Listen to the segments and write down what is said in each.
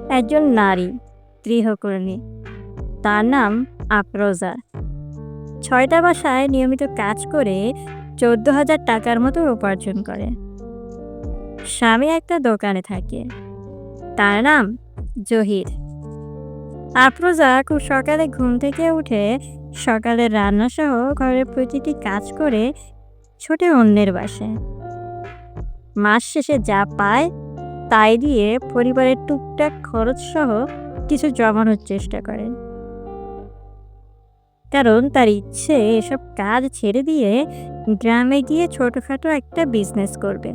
একজন নারী গৃহকর্মী, তার নাম আফরোজা। ৬টা বাসায় নিয়মিত কাজ করে ১৪,০০০ টাকার মতো উপার্জন করে। স্বামী একটা দোকানে থাকে, তার নাম জহির। আফরোজা খুব সকালে ঘুম থেকে উঠে সকালের রান্না সহ ঘরের প্রতিটি কাজ করে ছোটে অন্যের বাসায়। মাস শেষে যা পায় তাই দিয়ে পরিবারের টুকটাক খরচ সহ কিছু জমানোর চেষ্টা করেন, কারণ তার ইচ্ছে এসব কাজ ছেড়ে দিয়ে গ্রামে গিয়ে ছোটখাটো একটা বিজনেস করবে।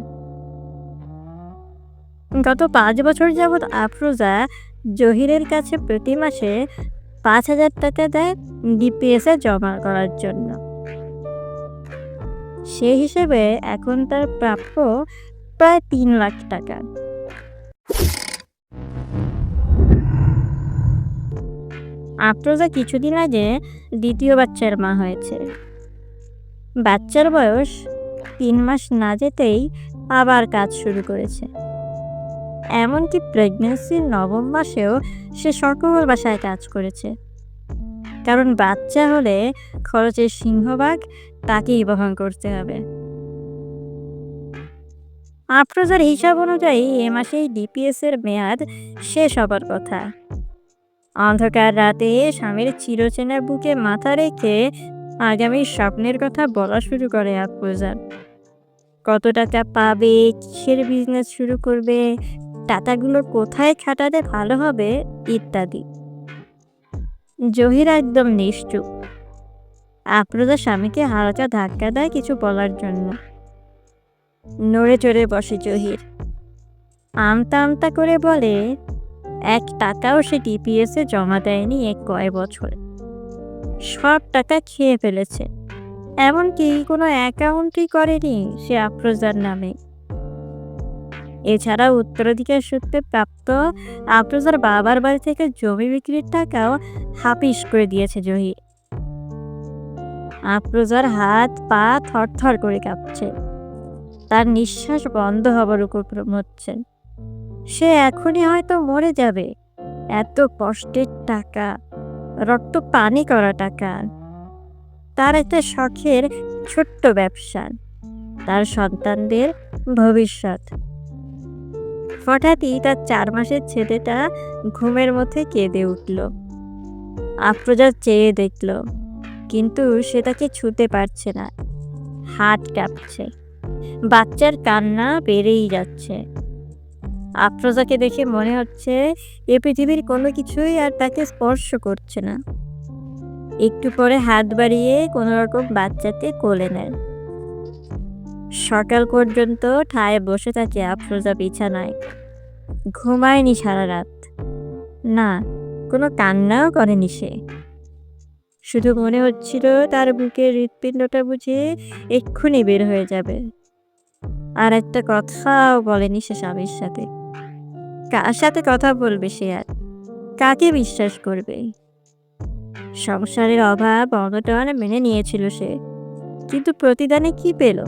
গত ৫ বছর যাবৎ আফরোজা জহিরের কাছে প্রতি মাসে ৫,০০০ টাকা দেয় ডিপিএস এ জমা করার জন্য। সে হিসেবে এখন তার প্রাপ্য প্রায় ৩ লাখ টাকা। আফরোজা কিছুদিন আগে দ্বিতীয় বাচ্চার মা হয়েছে। বাচ্চার বয়স ৩ মাস না যেতেই আবার কাজ শুরু করেছে। এমনকি প্রেগন্যান্সির ৯ম মাসেও সে সকল বাসায় কাজ করেছে, কারণ বাচ্চা হলে খরচের সিংহভাগ তাকেই বহন করতে হবে। আফরোজার হিসাব অনুযায়ী এ মাসেই ডিপিএস এর মেয়াদ শেষ হবার কথা। অন্ধকার রাতে স্বামীর চিরচেনা বুকে মাথা রেখে আগামীর স্বপ্নের কথা বলা শুরু করে আফরোজা। কত টাকা পাবে, কিসের বিজনেস শুরু করবে, টাকাগুলো কোথায় খাটালে ভালো হবে ইত্যাদি। জহির একদম নিশ্চুপ। আফরোজা স্বামীকে হালকা ধাক্কা দেয় কিছু বলার জন্য। নড়ে চড়ে বসে জহির। আমতা আমতা করে বলে, ১ টাকাও সে ডিপিএস এ জমা দেয়নি কয় বছরে। সব টাকা খেয়ে ফেলেছে, এমনকি কোনো অ্যাকাউন্টই করেনি সে আফরোজার নামে। এছাড়া উত্তরাধিকার সূত্রে প্রাপ্ত আফরোজার বাবার বাড়ি থেকে জমি বিক্রির টাকাও হাফিস করে দিয়েছে জহির। আফরোজার হাত পা থরথর করে কাঁপছে, তার নিঃশ্বাস বন্ধ হবার উপক্রম হচ্ছে। সে এখনই হয়তো মরে যাবে। এত কষ্টের টাকা, রক্ত পানি করা টাকা, তার একটা শখের ছোট্ট ব্যবসা, তার সন্তানদের ভবিষ্যৎ। হঠাৎই তার ৪ মাসের ছেলেটা ঘুমের মধ্যে কেঁদে উঠল। আফরোজা চেয়ে দেখল, কিন্তু সে তাকে ছুতে পারছে না। হাত কাঁপছে, বাচ্চার কান্না বেড়েই যাচ্ছে। আফরোজাকে দেখে মনে হচ্ছে এ পৃথিবীর কোনো কিছুই আর তাকে স্পর্শ করছে না। একটু পরে হাত বাড়িয়ে কোনো রকম বাচ্চাকে কোলে নেয়। সকাল পর্যন্ত ঠায় বসে থাকে আফরোজা বিছানায়। ঘুমায়নি সারা রাত। না, কোনো কান্নাও করেনি সে। শুধু মনে হচ্ছিল তার বুকের হৃৎপিণ্ডটা বুঝে এক্ষুনি বের হয়ে যাবে। আর একটা কথাও বলেনি সে স্বামীর সাথে। কার সাথে কথা বলবে সে আর? কাকে বিশ্বাস করবে? সংসারের অভাব অনটন মেনে নিয়েছিল সে, কিন্তু প্রতিদানে কি পেল?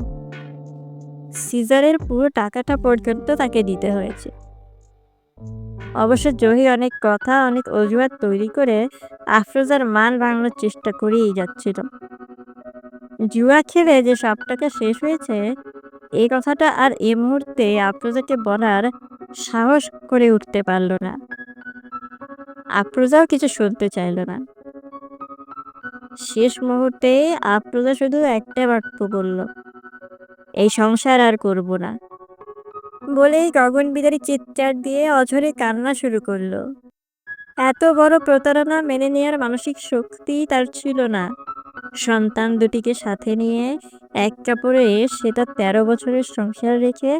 সিজারের পুরো টাকাটা পর্যন্ত তাকে দিতে হয়েছে। অবশ্য জহির অনেক কথা, অনেক অজুহাত তৈরি করে আফরোজার মান ভাঙানোর চেষ্টা করেই যাচ্ছিল। জুয়া খেলে যে সব টাকা শেষ হয়েছে, এই কথাটা আর এ মুহূর্তে আফরোজাকে বলার সাহস করে উঠতে পারল না। আফরোজাও কিছু শুনতে চাইল না। শেষ মুহূর্তে আফরোজা শুধু একটা বাক্য বলল, এই সংসার আর করব না। বলেই গগন বিদারী চিৎকার দিয়ে অঝরে কান্না শুরু করলো। এত বড় প্রতারণা মেনে নেওয়ার মানসিক শক্তি তার ছিল না। সন্তান দুটিকে সাথে নিয়ে এক কাপড়ে সে তার ১৩ বছরের সংসার রেখে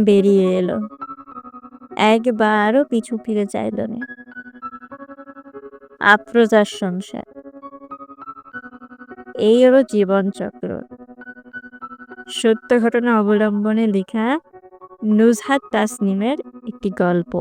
বেরিয়ে এলো। একবারও পিছু ফিরে চাইল না। আফরোজার সংসার, এই হলো জীবনচক্র। সত্য ঘটনা অবলম্বনে লেখা নুজহাত তাসনিমের একটি গল্প।